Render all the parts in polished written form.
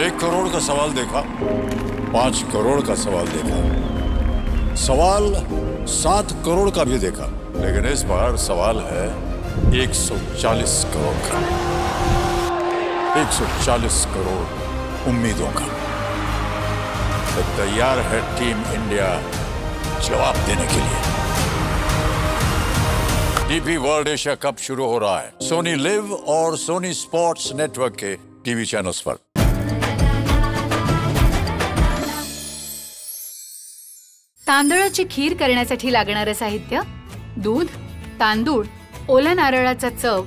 1 करोड़ का सवाल देखा, 5 करोड़ का सवाल देखा, सवाल 7 करोड़ का भी देखा, लेकिन इस बार सवाल है 140 करोड़ का। 140 करोड़ उम्मीदों का। तो तैयार है टीम इंडिया जवाब देने के लिए। डीपी वर्ल्ड एशिया कप शुरू हो रहा है सोनी लिव और सोनी स्पोर्ट्स नेटवर्क के टीवी चैनल्स पर। तांदळाची खीर करण्यासाठी लागणारे साहित्य: दूध, तांदूळ, ओल्या नारळाचा चव,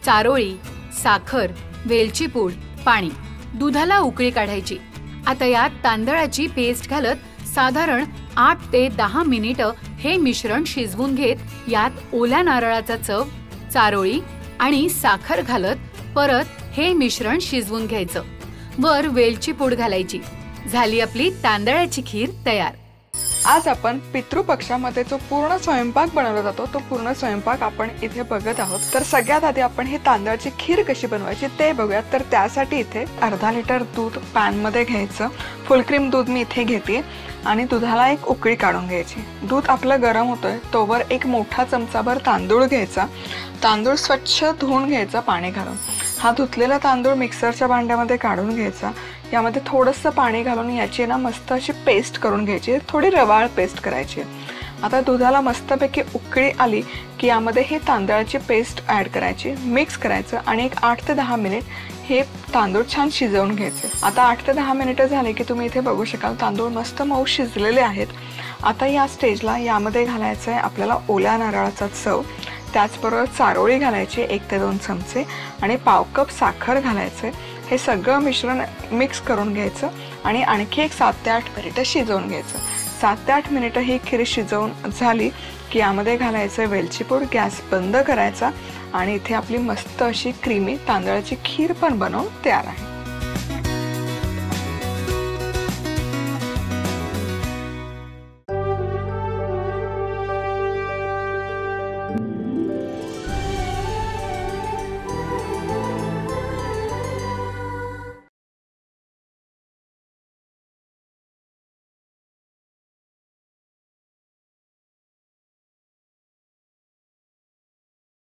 चारोळी, साखर, वेलची पूड, पाणी. दुधाला उकळी काढायची. आता यात तांदळाची पेस्ट घालत साधारण 8 ते 10 मिनिटं हे मिश्रण शिजवून घेत यात ओल्या नारळाचा चव, चारोळी आणि साखर घालत परत हे मिश्रण शिजवून घ्यायचं. वर वेलची पूड घालायची. झाली आपली तांदळाची खीर तयार. आज आपण पितृपक्षामध्ये जो पूर्ण स्वयंपाक बनवला जातो तो पूर्ण स्वयंपाक आपण इथे बघत आहोत. तर सगळ्यात आधी आपण ही तांदळाची खीर कशी बनवायची ते बघूयात. तर त्यासाठी इथे अर्धा लिटर दूध पॅन मध्ये घ्यायचं. फुल क्रीम दूध मी इथे घेते आणि दुधाला एक उकळी काढून घ्यायची. दूध आपलं गरम होतंय तोवर एक मोठा चमचाभर तांदूळ घ्यायचा. तांदूळ स्वच्छ धुवून घ्यायचा पाणी घालून. हा धुतलेला तांदूळ मिक्सरच्या भांड्यामध्ये काढून घ्यायचा. यामध्ये थोडंसं पाणी घालून याची ना मस्त अशी पेस्ट करून घ्यायची. थोडी रवाळ पेस्ट करायची. आता दुधाला मस्तपैकी उकळी आली की यामध्ये ही तांदळाची पेस्ट ॲड करायची, मिक्स करायचं आणि एक 8 ते 10 मिनिट हे तांदूळ छान शिजवून घ्यायचे. आता 8 ते 10 मिनिटं झाले की तुम्ही इथे बघू शकाल तांदूळ मस्त मऊ शिजलेले आहेत. आता या स्टेजला यामध्ये घालायचं आहे आपल्याला ओल्या नारळाचा चव. त्याचबरोबर चारोळी घालायची 1 ते 2 चमचे आणि पाव कप साखर घालायचे. हे सगळं मिश्रण मिक्स करून घ्यायचं आणि आणखी एक 7 ते 8 मिनिटं शिजवून घ्यायचं. 7 ते 8 मिनिटं ही खीर शिजवून झाली की यामध्ये घालायचं वेलची पूड. गॅस बंद करायचा आणि इथे आपली मस्त अशी क्रीमी तांदळाची खीर पण बनवून तयार आहे.